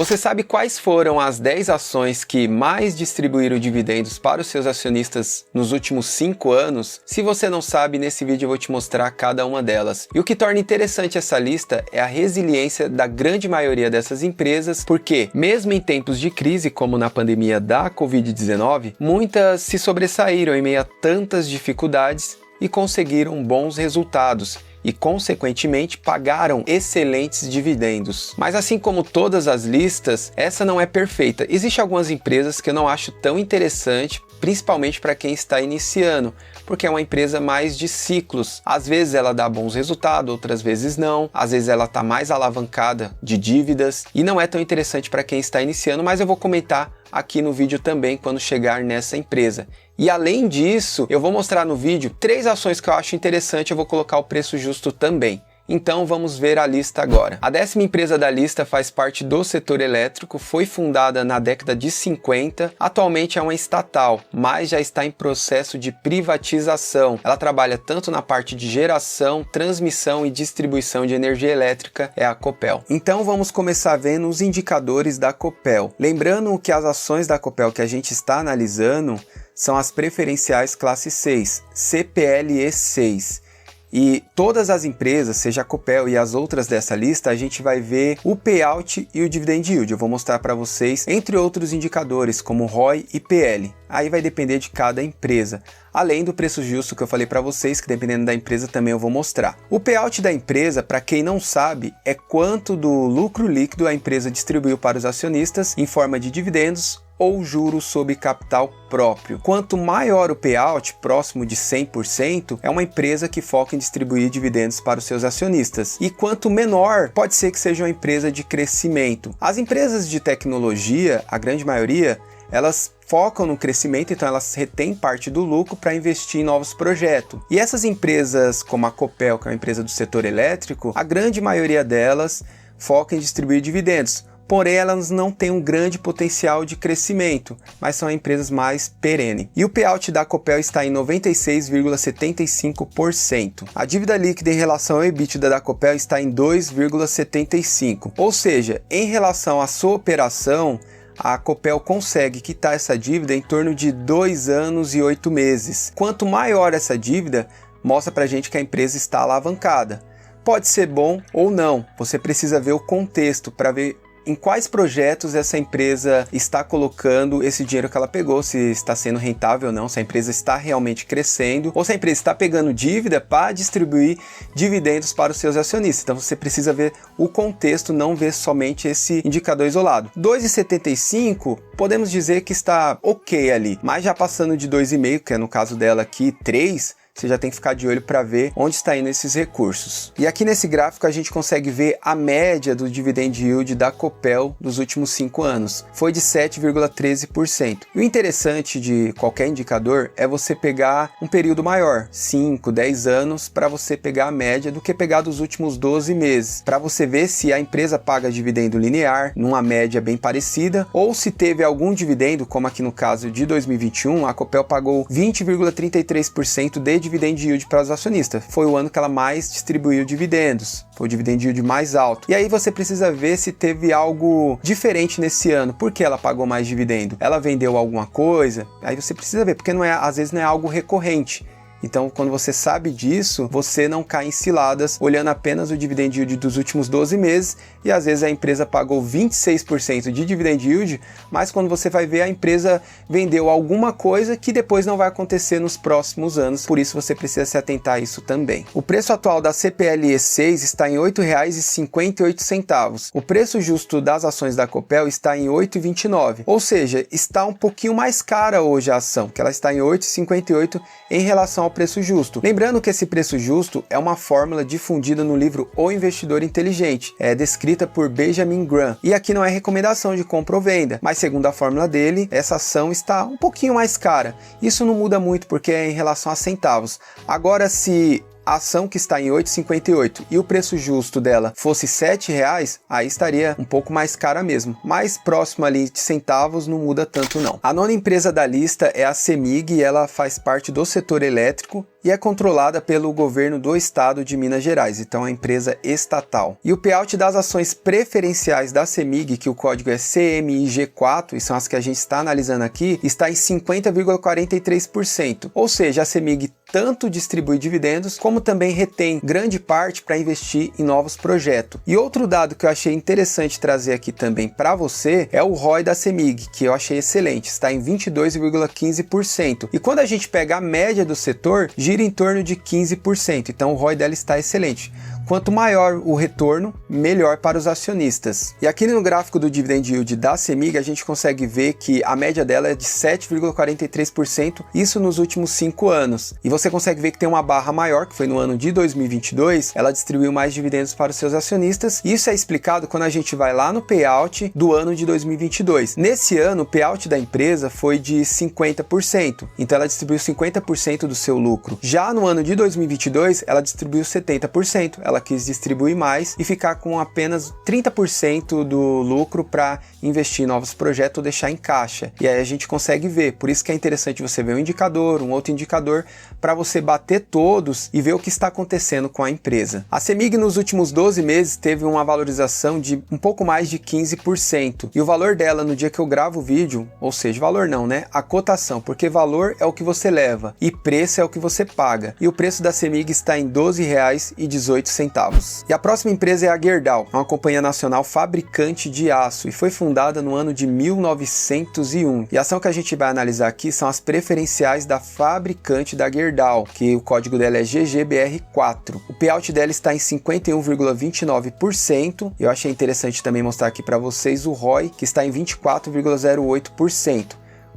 Você sabe quais foram as 10 ações que mais distribuíram dividendos para os seus acionistas nos últimos 5 anos? Se você não sabe, nesse vídeo eu vou te mostrar cada uma delas. E o que torna interessante essa lista é a resiliência da grande maioria dessas empresas, porque mesmo em tempos de crise, como na pandemia da Covid-19, muitas se sobressaíram em meio a tantas dificuldades e conseguiram bons resultados e, consequentemente, pagaram excelentes dividendos. Mas assim como todas as listas, essa não é perfeita. Existem algumas empresas que eu não acho tão interessante, principalmente para quem está iniciando, porque é uma empresa mais de ciclos. Às vezes ela dá bons resultados, outras vezes não. Às vezes ela está mais alavancada de dívidas e não é tão interessante para quem está iniciando, mas eu vou comentar aqui no vídeo também quando chegar nessa empresa. E além disso, eu vou mostrar no vídeo 3 ações que eu acho interessante, eu vou colocar o preço justo também. Então vamos ver a lista agora. A 10ª empresa da lista faz parte do setor elétrico, foi fundada na década de 50, atualmente é uma estatal, mas já está em processo de privatização. Ela trabalha tanto na parte de geração, transmissão e distribuição de energia elétrica, é a Copel. Então vamos começar vendo os indicadores da Copel. Lembrando que as ações da Copel que a gente está analisando são as preferenciais classe 6, CPLE 6. E todas as empresas, seja a Copel e as outras dessa lista, a gente vai ver o payout e o dividend yield. Eu vou mostrar para vocês, entre outros indicadores, como ROI e PL. Aí vai depender de cada empresa. Além do preço justo que eu falei para vocês, que dependendo da empresa também eu vou mostrar. O payout da empresa, para quem não sabe, é quanto do lucro líquido a empresa distribuiu para os acionistas em forma de dividendos ou juros sobre capital próprio. Quanto maior o payout, próximo de 100%, é uma empresa que foca em distribuir dividendos para os seus acionistas. E quanto menor, pode ser que seja uma empresa de crescimento. As empresas de tecnologia, a grande maioria, elas focam no crescimento, então elas retêm parte do lucro para investir em novos projetos. E essas empresas, como a Copel, que é uma empresa do setor elétrico, a grande maioria delas foca em distribuir dividendos. Porém, elas não têm um grande potencial de crescimento, mas são empresas mais perenes. E o payout da Copel está em 96,75%. A dívida líquida em relação ao EBITDA da Copel está em 2,75%. Ou seja, em relação à sua operação, a Copel consegue quitar essa dívida em torno de 2 anos e 8 meses. Quanto maior essa dívida, mostra pra gente que a empresa está alavancada. Pode ser bom ou não, você precisa ver o contexto para ver em quais projetos essa empresa está colocando esse dinheiro que ela pegou, se está sendo rentável ou não, se a empresa está realmente crescendo, ou se a empresa está pegando dívida para distribuir dividendos para os seus acionistas. Então você precisa ver o contexto, não ver somente esse indicador isolado. 2,75 podemos dizer que está ok ali, mas já passando de 2,5, que é no caso dela aqui 3, você já tem que ficar de olho para ver onde está indo esses recursos. E aqui nesse gráfico a gente consegue ver a média do dividend yield da Copel dos últimos 5 anos. Foi de 7,13%. E o interessante de qualquer indicador é você pegar um período maior, 5, 10 anos, para você pegar a média do que pegar dos últimos 12 meses. Para você ver se a empresa paga dividendo linear, numa média bem parecida, ou se teve algum dividendo, como aqui no caso de 2021, a Copel pagou 20,33% de dividend yield para os acionistas. Foi o ano que ela mais distribuiu dividendos. Foi o dividend yield mais alto. E aí você precisa ver se teve algo diferente nesse ano. Por que ela pagou mais dividendo? Ela vendeu alguma coisa? Aí você precisa ver, porque não é, às vezes não é algo recorrente. Então, quando você sabe disso, você não cai em ciladas olhando apenas o dividend yield dos últimos 12 meses e às vezes a empresa pagou 26% de dividend yield, mas quando você vai ver, a empresa vendeu alguma coisa que depois não vai acontecer nos próximos anos, por isso você precisa se atentar a isso também. O preço atual da CPLE 6 está em R$ 8,58. O preço justo das ações da Copel está em R$ 8,29, ou seja, está um pouquinho mais cara hoje a ação, que ela está em R$ 8,58 em relação ao preço justo. Lembrando que esse preço justo é uma fórmula difundida no livro O Investidor Inteligente, é descrita por Benjamin Graham. E aqui não é recomendação de compra ou venda, mas segundo a fórmula dele, essa ação está um pouquinho mais cara. Isso não muda muito porque é em relação a centavos. Agora, se a ação que está em 8,58 e o preço justo dela fosse R$7, aí estaria um pouco mais cara mesmo. Mais próximo ali de centavos não muda tanto não. A nona empresa da lista é a CEMIG e ela faz parte do setor elétrico. e é controlada pelo governo do estado de Minas Gerais, então é uma empresa estatal. E o payout das ações preferenciais da CEMIG, que o código é CMIG4, e são as que a gente está analisando aqui, está em 50,43%, ou seja, a CEMIG tanto distribui dividendos, como também retém grande parte para investir em novos projetos. E outro dado que eu achei interessante trazer aqui também para você é o ROI da CEMIG, que eu achei excelente, está em 22,15%. E quando a gente pega a média do setor, gira em torno de 15%, então o ROI dela está excelente. Quanto maior o retorno, melhor para os acionistas. E aqui no gráfico do Dividend Yield da CEMIG, a gente consegue ver que a média dela é de 7,43%, isso nos últimos 5 anos. E você consegue ver que tem uma barra maior, que foi no ano de 2022, ela distribuiu mais dividendos para os seus acionistas. Isso é explicado quando a gente vai lá no payout do ano de 2022. Nesse ano, o payout da empresa foi de 50%, então ela distribuiu 50% do seu lucro. Já no ano de 2022, ela distribuiu 70%, ela quis distribuir mais e ficar com apenas 30% do lucro para investir em novos projetos ou deixar em caixa. E aí a gente consegue ver, por isso que é interessante você ver um indicador, um outro indicador, para você bater todos e ver o que está acontecendo com a empresa. A CEMIG nos últimos 12 meses teve uma valorização de um pouco mais de 15%. E o valor dela no dia que eu gravo o vídeo, ou seja, valor não, né? A cotação, porque valor é o que você leva e preço é o que você paga. E o preço da CEMIG está em R$ 12,18. E a próxima empresa é a Gerdau, uma companhia nacional fabricante de aço e foi fundada no ano de 1901. E a ação que a gente vai analisar aqui são as preferenciais da fabricante da Gerdau, que o código dela é GGBR4. O payout dela está em 51,29%. Eu achei interessante também mostrar aqui para vocês o ROI, que está em 24,08%.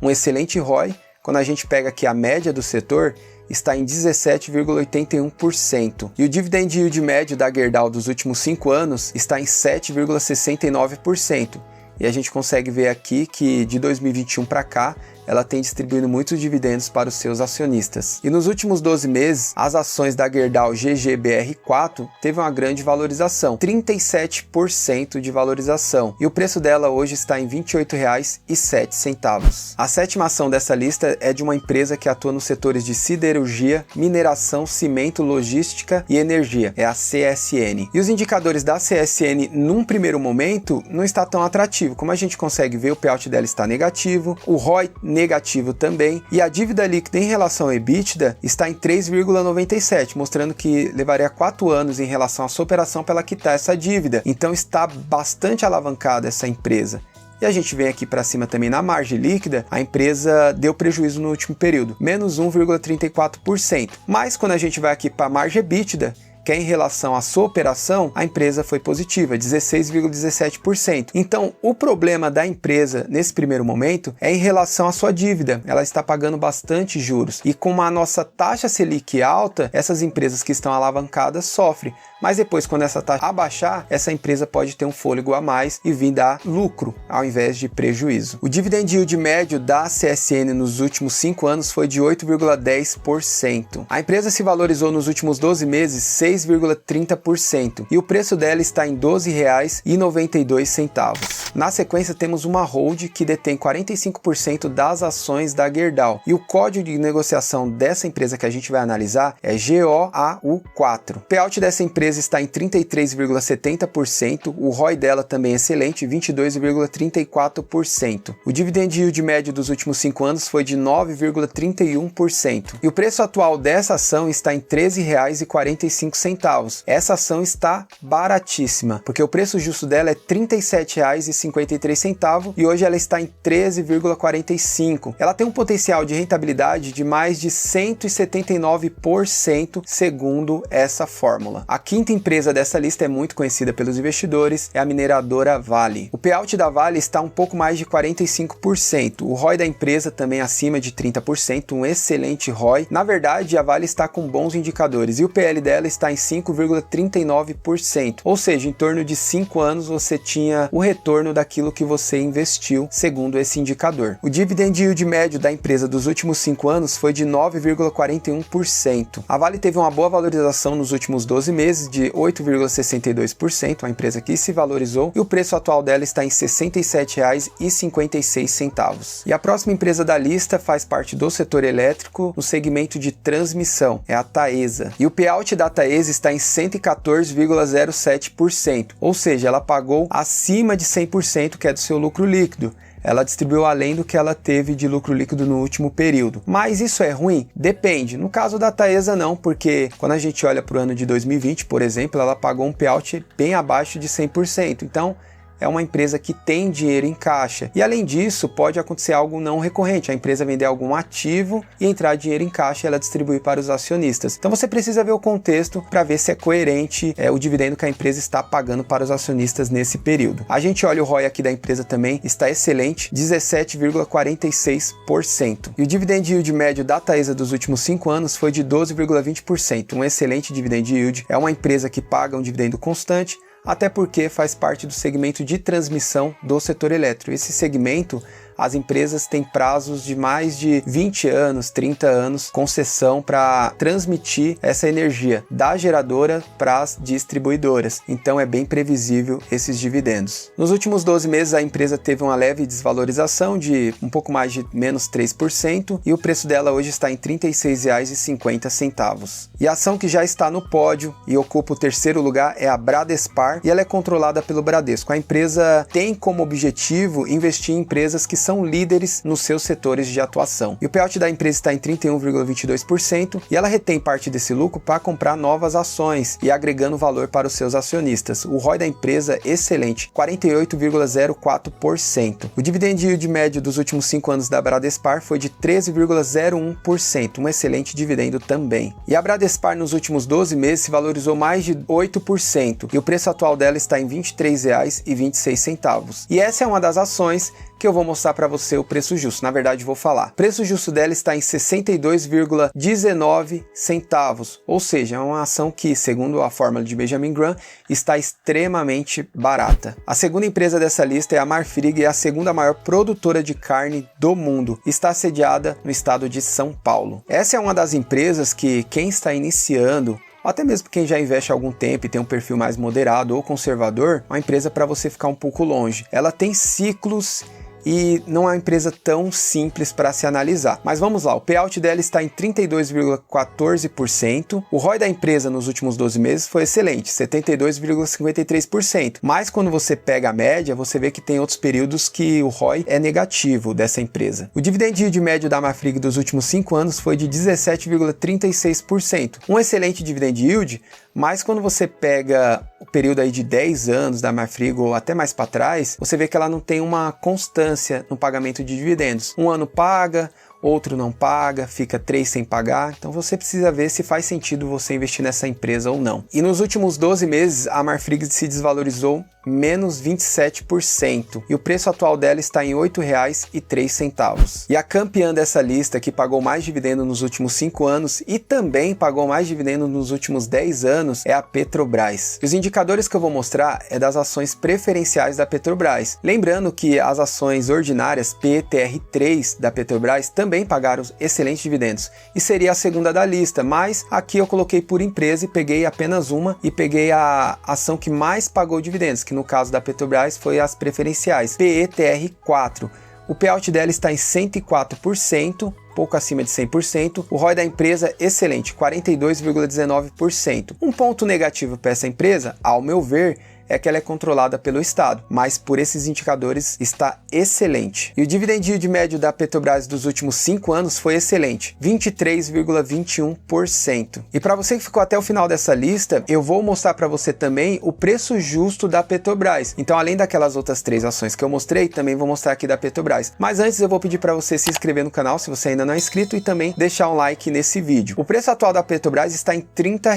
Um excelente ROI. Quando a gente pega aqui a média do setor, está em 17,81%. E o dividend yield médio da Gerdau dos últimos 5 anos está em 7,69%. E a gente consegue ver aqui que de 2021 para cá, ela tem distribuído muitos dividendos para os seus acionistas. E nos últimos 12 meses, as ações da Gerdau GGBR4 teve uma grande valorização, 37% de valorização. E o preço dela hoje está em R$ 28,07. A sétima ação dessa lista é de uma empresa que atua nos setores de siderurgia, mineração, cimento, logística e energia, é a CSN. E os indicadores da CSN, num primeiro momento, não está tão atrativo. Como a gente consegue ver, o payout dela está negativo, o ROI negativo também, e a dívida líquida em relação ao EBITDA está em 3,97, mostrando que levaria 4 anos em relação à sua operação para ela quitar essa dívida. Então está bastante alavancada essa empresa. E a gente vem aqui para cima também na margem líquida, a empresa deu prejuízo no último período, menos 1,34%. Mas quando a gente vai aqui para a margem EBITDA, que é em relação à sua operação, a empresa foi positiva, 16,17%. Então, o problema da empresa nesse primeiro momento é em relação à sua dívida. Ela está pagando bastante juros. E com a nossa taxa Selic alta, essas empresas que estão alavancadas sofrem. Mas depois, quando essa taxa abaixar, essa empresa pode ter um fôlego a mais e vir dar lucro, ao invés de prejuízo. O dividend yield médio da CSN nos últimos 5 anos foi de 8,10%. A empresa se valorizou nos últimos 12 meses 6,30% e o preço dela está em R$ 12,92. Na sequência, temos uma hold que detém 45% das ações da Gerdau. E o código de negociação dessa empresa que a gente vai analisar é GOAU4. O payout dessa empresa está em 33,70%, o ROI dela também é excelente, 22,34%. O dividend yield médio dos últimos 5 anos foi de 9,31%. E o preço atual dessa ação está em R$ 13,45. Essa ação está baratíssima, porque o preço justo dela é R$ 37,53 e hoje ela está em 13,45. Ela tem um potencial de rentabilidade de mais de 179% segundo essa fórmula. A quinta empresa dessa lista é muito conhecida pelos investidores, é a mineradora Vale. O payout da Vale está um pouco mais de 45%. O ROI da empresa também acima de 30%, um excelente ROI. Na verdade, a Vale está com bons indicadores e o PL dela está está em 5,39%, ou seja, em torno de 5 anos você tinha o retorno daquilo que você investiu, segundo esse indicador. O dividend yield médio da empresa dos últimos 5 anos foi de 9,41%. A Vale teve uma boa valorização nos últimos 12 meses de 8,62%, a empresa que se valorizou, e o preço atual dela está em R$ 67,56. E a próxima empresa da lista faz parte do setor elétrico no segmento de transmissão, é a Taesa. E o payout da Taesa está em 114,07%, ou seja, ela pagou acima de 100% que é do seu lucro líquido. Ela distribuiu além do que ela teve de lucro líquido no último período. Mas isso é ruim? Depende. No caso da Taesa não, porque quando a gente olha para o ano de 2020, por exemplo, ela pagou um payout bem abaixo de 100%. Então, é uma empresa que tem dinheiro em caixa. E além disso, pode acontecer algo não recorrente, a empresa vender algum ativo e entrar dinheiro em caixa e ela distribuir para os acionistas. Então você precisa ver o contexto para ver se é coerente o dividendo que a empresa está pagando para os acionistas nesse período. A gente olha o ROI aqui da empresa também, está excelente, 17,46%. E o dividend yield médio da Taesa dos últimos 5 anos foi de 12,20%, um excelente dividend yield. É uma empresa que paga um dividendo constante, até porque faz parte do segmento de transmissão do setor elétrico. Esse segmento, as empresas têm prazos de mais de 20 anos, 30 anos, concessão para transmitir essa energia da geradora para as distribuidoras. Então é bem previsível esses dividendos. Nos últimos 12 meses a empresa teve uma leve desvalorização de um pouco mais de menos 3% e o preço dela hoje está em R$ 36,50. E a ação que já está no pódio e ocupa o terceiro lugar é a Bradespar e ela é controlada pelo Bradesco. A empresa tem como objetivo investir em empresas que são líderes nos seus setores de atuação. E o payout da empresa está em 31,22% e ela retém parte desse lucro para comprar novas ações e agregando valor para os seus acionistas. O ROI da empresa é excelente, 48,04%. O dividend yield médio dos últimos 5 anos da Bradespar foi de 13,01%, um excelente dividendo também. E a Bradespar nos últimos 12 meses se valorizou mais de 8% e o preço atual dela está em R$ 23,26. E essa é uma das ações que eu vou mostrar para você o preço justo. Na verdade, vou falar. O preço justo dela está em 62,19 centavos, ou seja, é uma ação que, segundo a fórmula de Benjamin Graham, está extremamente barata. A segunda empresa dessa lista é a Marfrig e é a segunda maior produtora de carne do mundo. Está sediada no estado de São Paulo. Essa é uma das empresas que quem está iniciando, ou até mesmo quem já investe há algum tempo e tem um perfil mais moderado ou conservador, uma empresa para você ficar um pouco longe. Ela tem ciclos e não é uma empresa tão simples para se analisar. Mas vamos lá, o payout dela está em 32,14%, o ROI da empresa nos últimos 12 meses foi excelente, 72,53%, mas quando você pega a média, você vê que tem outros períodos que o ROI é negativo dessa empresa. O dividend yield médio da Marfrig dos últimos 5 anos foi de 17,36%, um excelente dividend yield, mas quando você pega o período aí de 10 anos da Marfrig ou até mais para trás, você vê que ela não tem uma constância no pagamento de dividendos. Um ano paga, outro não paga, fica 3 sem pagar, então você precisa ver se faz sentido você investir nessa empresa ou não. E nos últimos 12 meses, a Marfrig se desvalorizou menos 27%, e o preço atual dela está em R$ 8,03. E a campeã dessa lista, que pagou mais dividendo nos últimos 5 anos e também pagou mais dividendo nos últimos 10 anos, é a Petrobras. Os indicadores que eu vou mostrar é das ações preferenciais da Petrobras. Lembrando que as ações ordinárias PTR3 da Petrobras também pagaram excelentes dividendos e seria a segunda da lista, mas aqui eu coloquei por empresa e peguei apenas uma e peguei a ação que mais pagou dividendos, que no caso da Petrobras foi as preferenciais, PETR4. O payout dela está em 104%, pouco acima de 100%. O ROI da empresa é excelente, 42,19%. Um ponto negativo para essa empresa, ao meu ver, é que ela é controlada pelo Estado, mas por esses indicadores está excelente. E o dividend yield médio da Petrobras dos últimos 5 anos foi excelente, 23,21%. E para você que ficou até o final dessa lista, eu vou mostrar para você também o preço justo da Petrobras. Então, além daquelas outras 3 ações que eu mostrei, também vou mostrar aqui da Petrobras. Mas antes eu vou pedir para você se inscrever no canal se você ainda não é inscrito e também deixar um like nesse vídeo. O preço atual da Petrobras está em R$ 30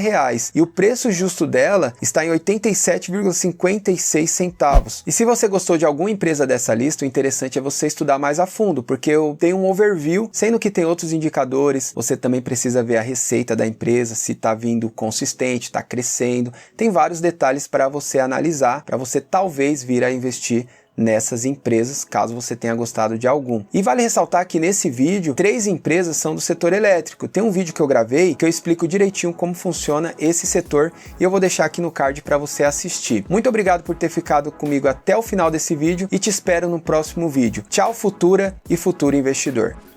e o preço justo dela está em 87,50 56 centavos. E se você gostou de alguma empresa dessa lista, o interessante é você estudar mais a fundo, porque eu tenho um overview, sendo que tem outros indicadores. Você também precisa ver a receita da empresa, se está vindo consistente, está crescendo. Tem vários detalhes para você analisar, para você talvez vir a investir nessas empresas, caso você tenha gostado de algum. E vale ressaltar que nesse vídeo, 3 empresas são do setor elétrico. Tem um vídeo que eu gravei que eu explico direitinho como funciona esse setor e eu vou deixar aqui no card para você assistir. Muito obrigado por ter ficado comigo até o final desse vídeo e te espero no próximo vídeo. Tchau, Futura e futuro investidor!